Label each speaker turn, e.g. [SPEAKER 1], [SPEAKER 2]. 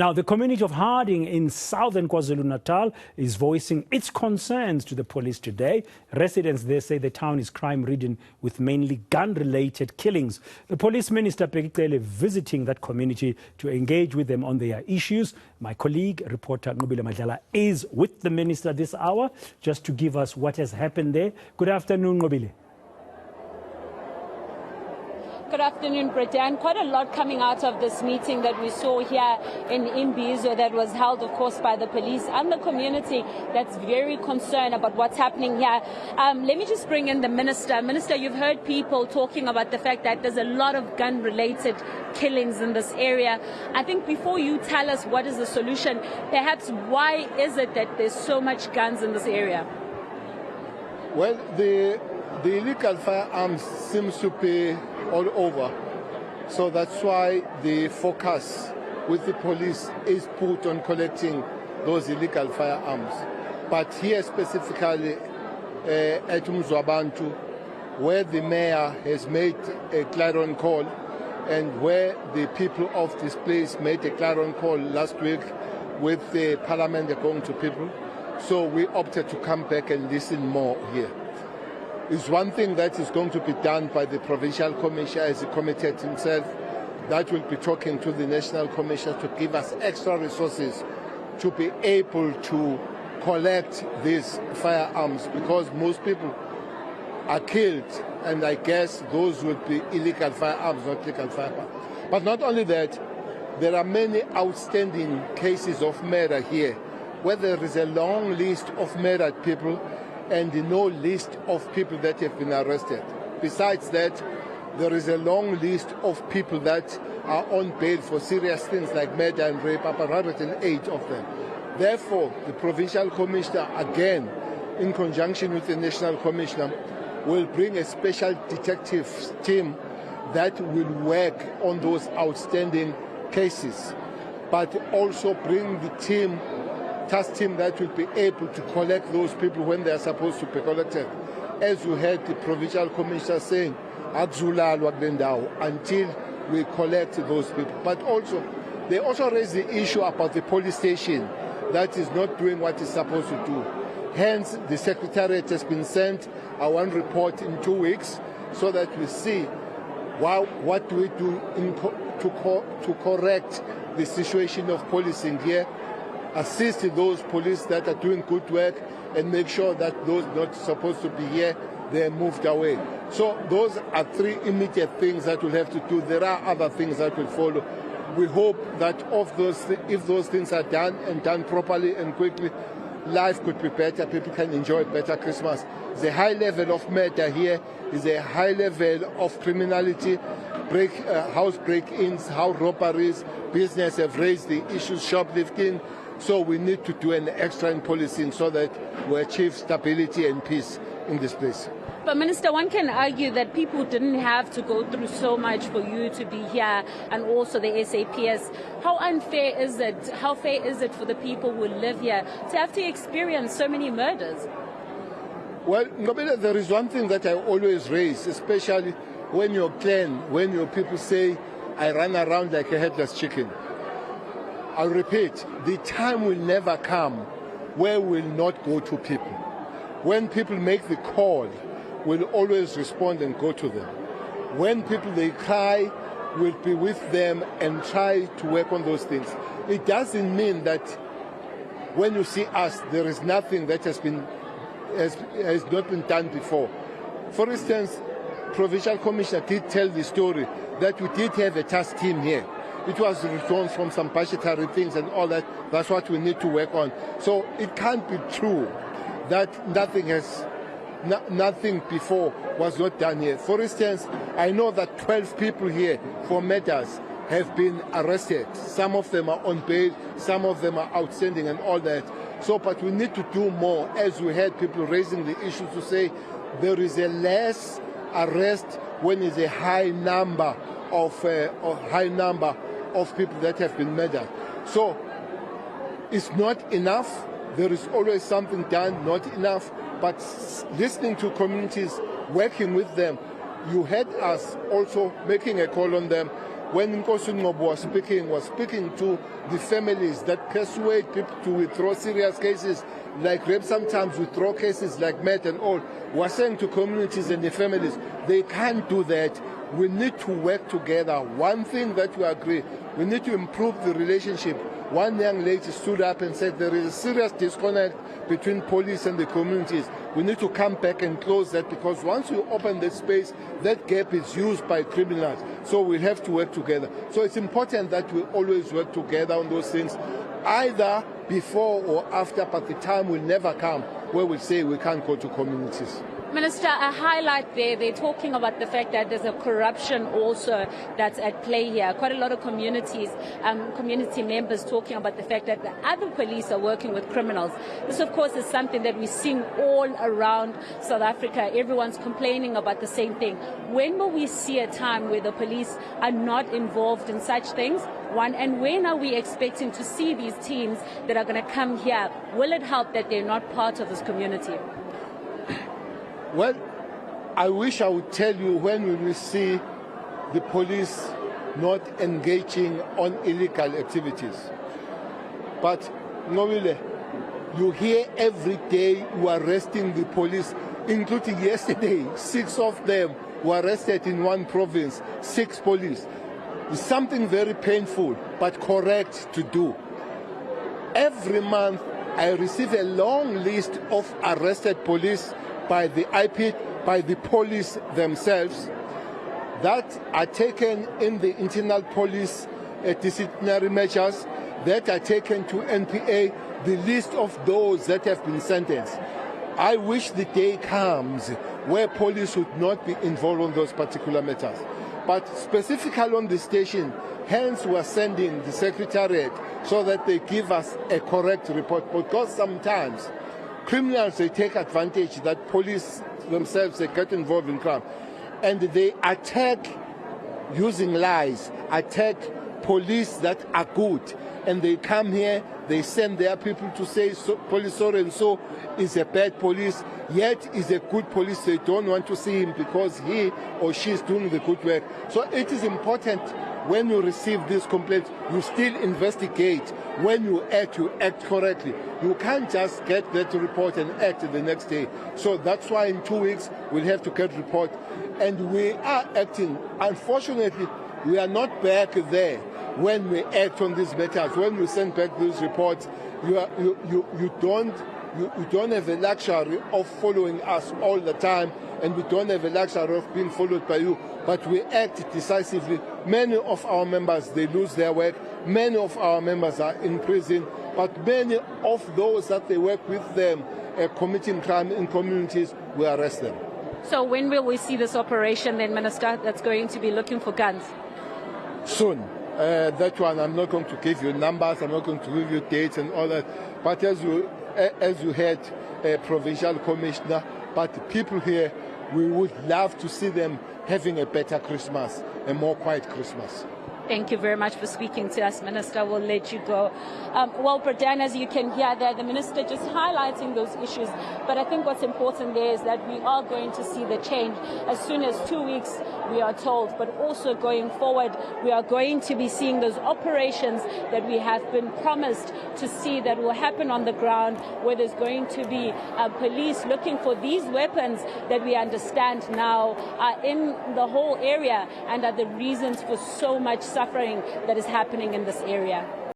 [SPEAKER 1] Now, the community of Harding in southern KwaZulu-Natal is voicing its concerns to the police today. Residents there say the town is crime-ridden with mainly gun-related killings. The police minister, Bheki Cele, visiting that community to engage with them on their issues. My colleague, reporter Nqobile Madlala, is with the minister this hour just to give us what has happened there. Good afternoon, Nqobile.
[SPEAKER 2] Good afternoon, Britain. Quite a lot coming out of this meeting that we saw here in Imbizo that was held, of course, by the police and the community that's very concerned about what's happening here. Let me just bring in the minister. Minister, you've heard people talking about the fact that there's a lot of gun-related killings in this area. I think before you tell us what is the solution, perhaps why is it that there's so much guns in this area?
[SPEAKER 3] Well, the illegal firearms seems to be all over. So that's why the focus with the police is put on collecting those illegal firearms. But here specifically at Mzwabantu, where the mayor has made a clarion call and where the people of this place made a clarion call last week with the parliament going to people. So we opted to come back and listen more here. It's one thing that is going to be done by the provincial commissioner as he committed himself. That will be talking to the national commissioner to give us extra resources to be able to collect these firearms, because most people are killed, and I guess those would be illegal firearms, not legal firearms. But not only that, there are many outstanding cases of murder here, where there is a long list of murdered people and no list of people that have been arrested. Besides that, there is a long list of people that are on bail for serious things like murder and rape, about 108 of them. Therefore, the provincial commissioner, again, in conjunction with the national commissioner, will bring a special detective team that will work on those outstanding cases, but also bring the task team that will be able to collect those people when they are supposed to be collected. As you heard the provincial commissioner saying, until we collect those people. But also, they also raise the issue about the police station that is not doing what it's supposed to do. Hence, the secretariat has been sent one report in 2 weeks so that we see what do we do to correct the situation of policing here, assist those police that are doing good work, and make sure that those not supposed to be here, they're moved away. So those are three immediate things that we'll have to do. There are other things that will follow. We hope that if those things are done and done properly and quickly, life could be better, people can enjoy a better Christmas. The high level of murder here is a high level of criminality, house break-ins, house robberies, business have raised the issues, shoplifting. So we need to do an extra in policing so that we achieve stability and peace in this place.
[SPEAKER 2] But Minister, one can argue that people didn't have to go through so much for you to be here, and also the SAPS. How unfair is it? How fair is it for the people who live here to have to experience so many murders?
[SPEAKER 3] Well, Nqobile, there is one thing that I always raise, especially when your people say, I run around like a headless chicken. I'll repeat, the time will never come where we'll not go to people. When people make the call, we'll always respond and go to them. When people, they cry, we'll be with them and try to work on those things. It doesn't mean that when you see us, there is nothing that has not been done before. For instance, Provincial Commissioner did tell the story that we did have a task team here. It was withdrawn from some budgetary things and all that. That's what we need to work on. So it can't be true that nothing before was not done here. For instance, I know that 12 people here for murders have been arrested. Some of them are on bail, some of them are outstanding and all that. So, but we need to do more, as we had people raising the issue to say there is a less arrest when there's a high number of people that have been murdered. So it's not enough. There is always something done, not enough. But listening to communities, working with them, you had us also making a call on them when Nqobile was speaking to the families that persuade people to withdraw serious cases like rape, sometimes withdraw cases like murder and all, was saying to communities and the families, they can't do that. We need to work together. One thing that we agree, we need to improve the relationship. One young lady stood up and said there is a serious disconnect between police and the communities. We need to come back and close that, because once we open that space, that gap is used by criminals. So we have to work together. So it's important that we always work together on those things, either before or after, but the time will never come where we say we can't go to communities.
[SPEAKER 2] Minister, a highlight there, they're talking about the fact that there's a corruption also that's at play here. Quite a lot of communities, community members talking about the fact that the other police are working with criminals. This, of course, is something that we're seeing all around South Africa. Everyone's complaining about the same thing. When will we see a time where the police are not involved in such things? One, and when are we expecting to see these teams that are going to come here? Will it help that they're not part of this community?
[SPEAKER 3] Well, I wish I would tell you when we will see the police not engaging on illegal activities. But, Nqobile, you hear every day you are arresting the police, including yesterday, 6 of them were arrested in one province, 6 police. It's something very painful, but correct to do. Every month, I receive a long list of arrested police by the IP, by the police themselves, that are taken in the internal police disciplinary measures, that are taken to NPA, the list of those that have been sentenced. I wish the day comes where police would not be involved in those particular matters. But specifically on the station, hence we are sending the Secretariat so that they give us a correct report, because sometimes criminals, they take advantage that police themselves, they get involved in crime, and they attack using lies, attack police that are good, and they come here, they send their people to say police so and so is a bad police, yet is a good police. They don't want to see him because he or she is doing the good work. So it is important, when you receive this complaint, you still investigate. When you act correctly. You can't just get that report and act the next day. So that's why in 2 weeks we'll have to get report. And we are acting. Unfortunately, we are not back there when we act on these matters. When we send back these reports, you don't have a luxury of following us all the time, and we don't have a luxury of being followed by you. But we act decisively. Many of our members, they lose their work. Many of our members are in prison. But many of those that they work with them committing crime in communities, we arrest them.
[SPEAKER 2] So when will we see this operation then, Minister, that's going to be looking for guns?
[SPEAKER 3] Soon. That one, I'm not going to give you numbers, I'm not going to give you dates and all that. But as you had a provincial commissioner, but the people here, we would love to see them having a better Christmas, a more quiet Christmas.
[SPEAKER 2] Thank you very much for speaking to us, Minister. We'll let you go. Well, Pradan, as you can hear there, the Minister just highlighting those issues. But I think what's important there is that we are going to see the change as soon as 2 weeks, we are told. But also going forward, we are going to be seeing those operations that we have been promised to see that will happen on the ground, where there's going to be police looking for these weapons that we understand now are in the whole area and are the reasons for so much suffering that is happening in this area.